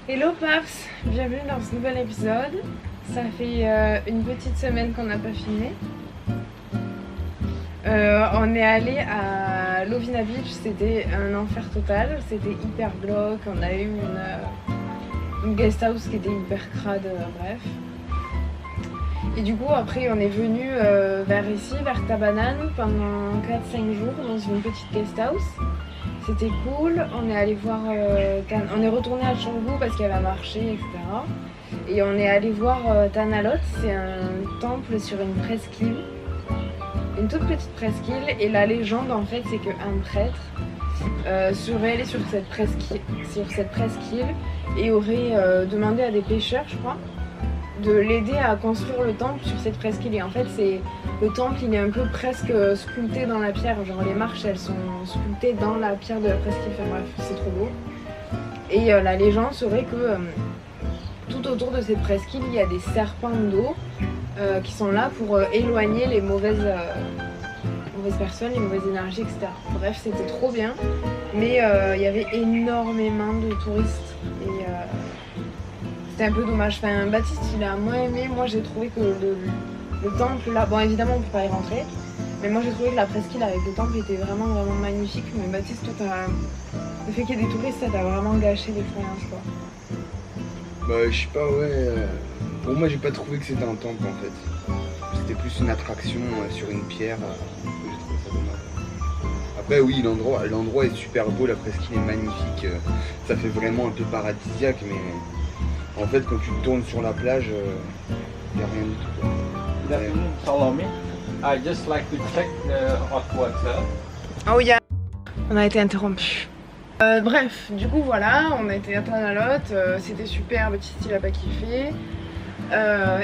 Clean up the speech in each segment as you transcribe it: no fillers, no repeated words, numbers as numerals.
Hello Paps, bienvenue dans ce nouvel épisode. Ça fait une petite semaine qu'on n'a pas filmé. On est allé à Lovina Beach, c'était un enfer total, c'était hyper glauque, on a eu une guest house qui était hyper crade, bref. Et du coup après on est venu vers ici, vers Tabanan pendant 4-5 jours dans une petite guest house. C'était cool, on est allé voir, on est retourné à Canggu parce qu'il y avait un marché, etc. Et on est allé voir Tanalot, c'est un temple sur une presqu'île, une toute petite presqu'île. Et la légende en fait c'est qu'un prêtre serait allé sur cette presqu'île et aurait demandé à des pêcheurs, je crois, de l'aider à construire le temple sur cette presqu'île. Et en fait le temple il est un peu presque sculpté dans la pierre, genre les marches elles sont sculptées dans la pierre de la presqu'île, enfin bref c'est trop beau. Et la légende serait que tout autour de cette presqu'île il y a des serpents d'eau qui sont là pour éloigner les mauvaises personnes, les mauvaises énergies, etc. Bref c'était trop bien, mais il y avait énormément de touristes et c'était un peu dommage. Enfin, Baptiste il a moins aimé, moi j'ai trouvé que le temple là, bon évidemment on peut pas y rentrer, mais moi j'ai trouvé que la presqu'île avec le temple était vraiment magnifique. Mais Baptiste, toi le fait qu'il y ait des touristes, ça t'a vraiment gâché l'expérience quoi. Bah je sais pas, ouais, pour moi j'ai pas trouvé que c'était un temple en fait. C'était plus une attraction sur une pierre, j'ai trouvé ça dommage. Après oui, l'endroit est super beau, la presqu'île est magnifique, ça fait vraiment un peu paradisiaque, mais en fait quand tu tournes sur la plage, y a rien du tout quoi. Follow me. I just like to check the hot water. Oh yeah. On a été interrompu. Bref, du coup voilà, on a été à Tanalot, c'était super, Baptiste il a pas kiffé.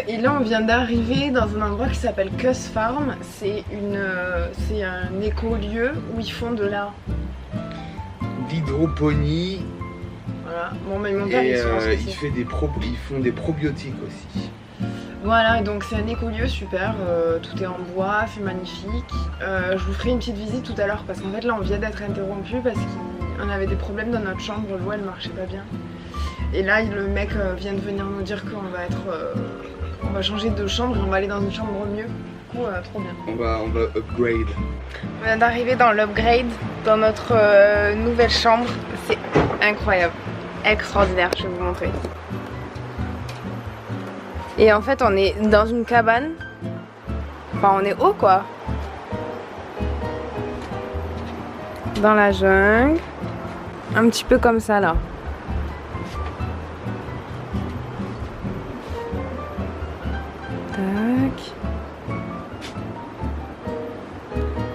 Et là on vient d'arriver dans un endroit qui s'appelle Cus Farm. C'est un écolieu où ils font de l'hydroponie. Voilà, bon mais mon père et ils font des probiotiques aussi. Voilà, donc c'est un écolieu super, tout est en bois, c'est magnifique. Je vous ferai une petite visite tout à l'heure parce qu'en fait là on vient d'être interrompu parce qu'on avait des problèmes dans notre chambre, l'eau elle marchait pas bien. Et là le mec vient de venir nous dire qu'on va changer de chambre et on va aller dans une chambre mieux. Du coup trop bien. On va upgrade. On vient d'arriver dans l'upgrade, dans notre nouvelle chambre, c'est incroyable, extraordinaire, je vais vous montrer. Et en fait on est dans une cabane, enfin on est haut quoi, dans la jungle, un petit peu comme ça là. Tac.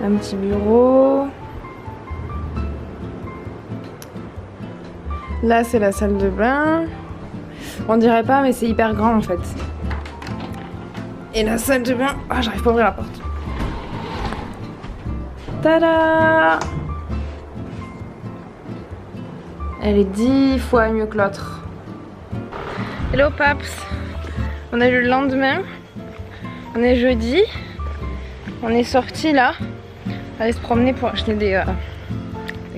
Un petit bureau. Là c'est la salle de bain. On dirait pas mais c'est hyper grand en fait. Et la salle de bain, ah j'arrive pas à ouvrir la porte. Tada! Elle est 10 fois mieux que l'autre. Hello Paps. On a eu le lendemain. On est jeudi. On est sorti là. On allait se promener pour acheter des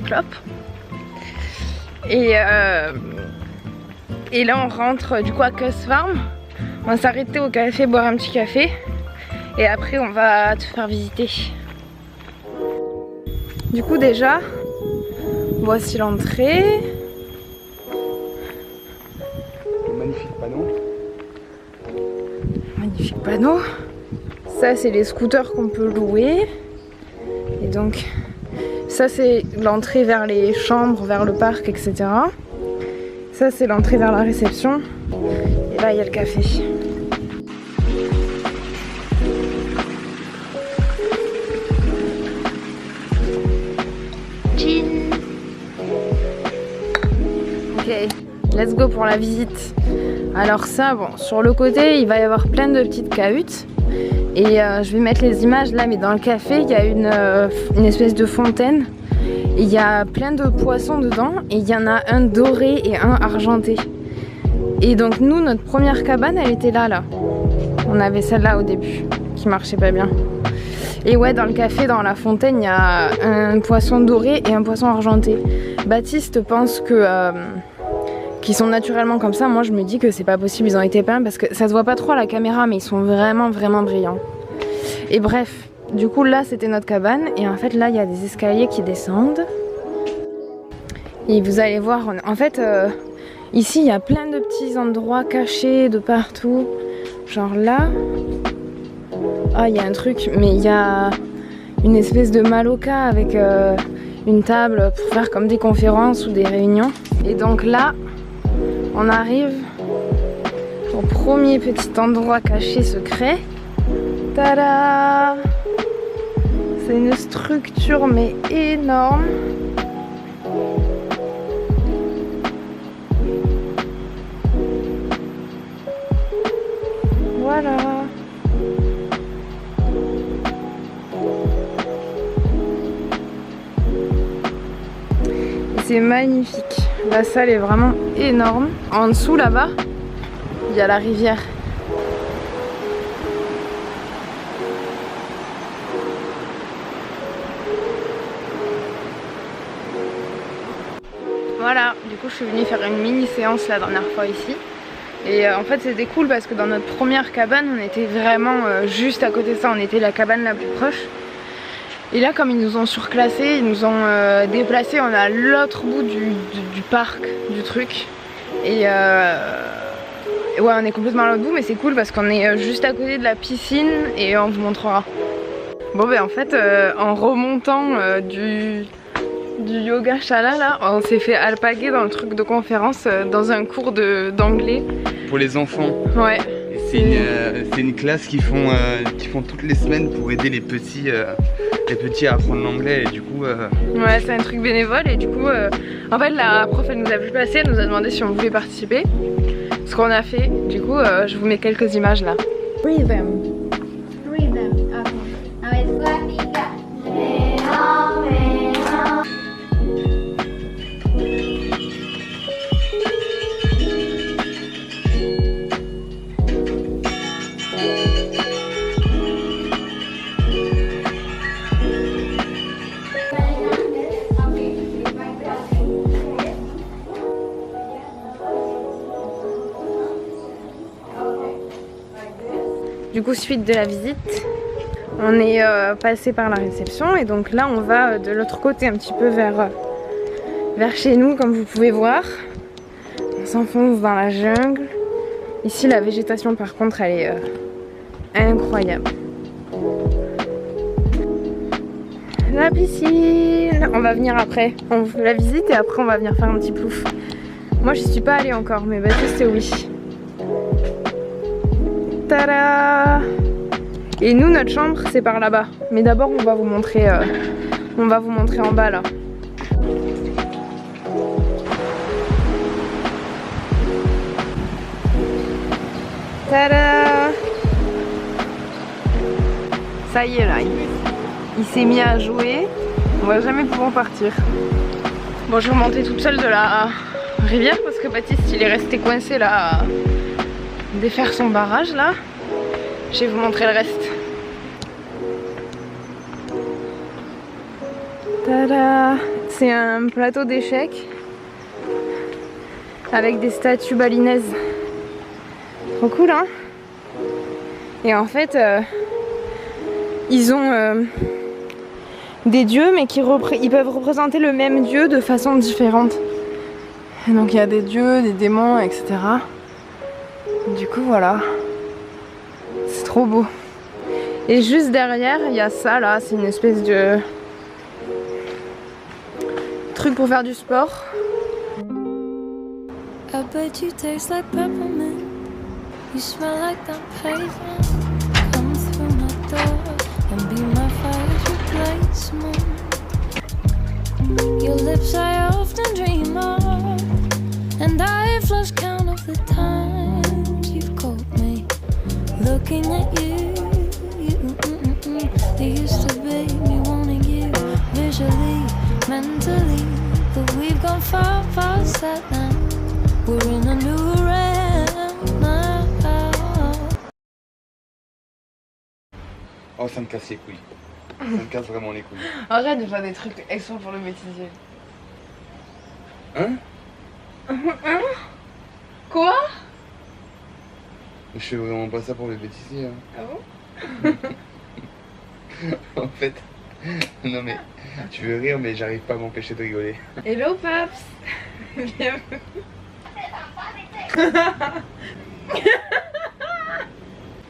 clopes. Et là on rentre du coup à Cus Farm. On va s'arrêter au café, boire un petit café. Et après on va te faire visiter. Du coup déjà, voici l'entrée. Magnifique panneau. Magnifique panneau. Ça c'est les scooters qu'on peut louer. Et donc ça c'est l'entrée vers les chambres, vers le parc, etc. Ça c'est l'entrée vers la réception. Et là il y a le café. Chill. Ok, let's go pour la visite. Alors ça, bon, sur le côté il va y avoir plein de petites cahutes. Et je vais mettre les images là, mais dans le café il y a une espèce de fontaine. Il y a plein de poissons dedans et il y en a un doré et un argenté. Et donc nous, notre première cabane, elle était là. On avait celle-là au début, qui marchait pas bien. Et ouais, dans le café, dans la fontaine, il y a un poisson doré et un poisson argenté. Baptiste pense que qui sont naturellement comme ça, moi je me dis que c'est pas possible, ils ont été peints parce que ça se voit pas trop à la caméra mais ils sont vraiment brillants. Et bref, du coup là c'était notre cabane et en fait là il y a des escaliers qui descendent. Et vous allez voir, en fait ici il y a plein de petits endroits cachés de partout. Genre là, ah il y a un truc, mais il y a une espèce de maloca avec une table pour faire comme des conférences ou des réunions. Et donc là, on arrive au premier petit endroit caché secret. Tada! C'est une structure mais énorme. Voilà. C'est magnifique. La salle est vraiment énorme. En dessous là-bas, il y a la rivière. Voilà, du coup je suis venue faire une mini séance la dernière fois ici. Et en fait c'était cool parce que dans notre première cabane on était vraiment juste à côté de ça, on était la cabane la plus proche. Et là comme ils nous ont surclassé, ils nous ont déplacé, on est à l'autre bout du parc, du truc. Et ouais on est complètement à l'autre bout mais c'est cool parce qu'on est juste à côté de la piscine et on vous montrera. Bon ben en fait en remontant du yoga chala là, on s'est fait alpaguer dans le truc de conférence dans un cours d'anglais. Pour les enfants. Ouais. C'est une classe qu'ils font toutes les semaines pour aider les petits à apprendre l'anglais et du coup... Ouais c'est un truc bénévole et du coup en fait la prof elle nous a vu passer, elle nous a demandé si on voulait participer. Ce qu'on a fait, du coup je vous mets quelques images là. Read them. Read them. Okay. Now it's Guatica. Du coup suite de la visite, on est passé par la réception et donc là on va de l'autre côté un petit peu vers chez nous comme vous pouvez voir. On s'enfonce dans la jungle. Ici la végétation par contre elle est incroyable. La piscine, on va venir après, on fait la visite et après on va venir faire un petit plouf. Moi j'y suis pas allée encore mais Baptiste oui. Tada! Et nous notre chambre c'est par là-bas. Mais d'abord on va vous montrer en bas là. Tada! Ça y est là, il s'est mis à jouer. On va jamais pouvoir partir. Bon je vais remonter toute seule de la rivière parce que Baptiste il est resté coincé là. Défaire son barrage là, je vais vous montrer le reste. Tada! C'est un plateau d'échecs avec des statues balinaises. Trop cool hein? Et en fait ils ont des dieux mais ils peuvent représenter le même dieu de façon différente. Et donc il y a des dieux, des démons, etc. Du coup voilà, c'est trop beau. Et juste derrière il y a ça là, c'est une espèce de truc pour faire du sport. I bet you taste like peppermint. You smell like that pavement. Come through my door and be my fire's replacement. Your lips I often dream of, and I've lost count of the times you've called me. Looking at you, There used to be me wanting you visually, mentally, but we've gone far past that now. We're in a new realm now. Oh, ça me casse les couilles. Ça me casse vraiment les couilles. Arrête de faire des trucs extra pour le bêtisier. Hein? Quoi? Je fais vraiment pas ça pour les bêtisiers. Hein. Ah bon? En fait, non mais tu veux rire, mais j'arrive pas à m'empêcher de rigoler. Hello Paps. Bienvenue.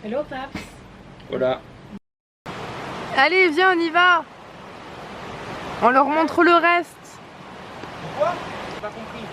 Hello Paps. Voilà. Allez, viens, on y va. On leur montre le reste. Pourquoi? J'ai pas compris.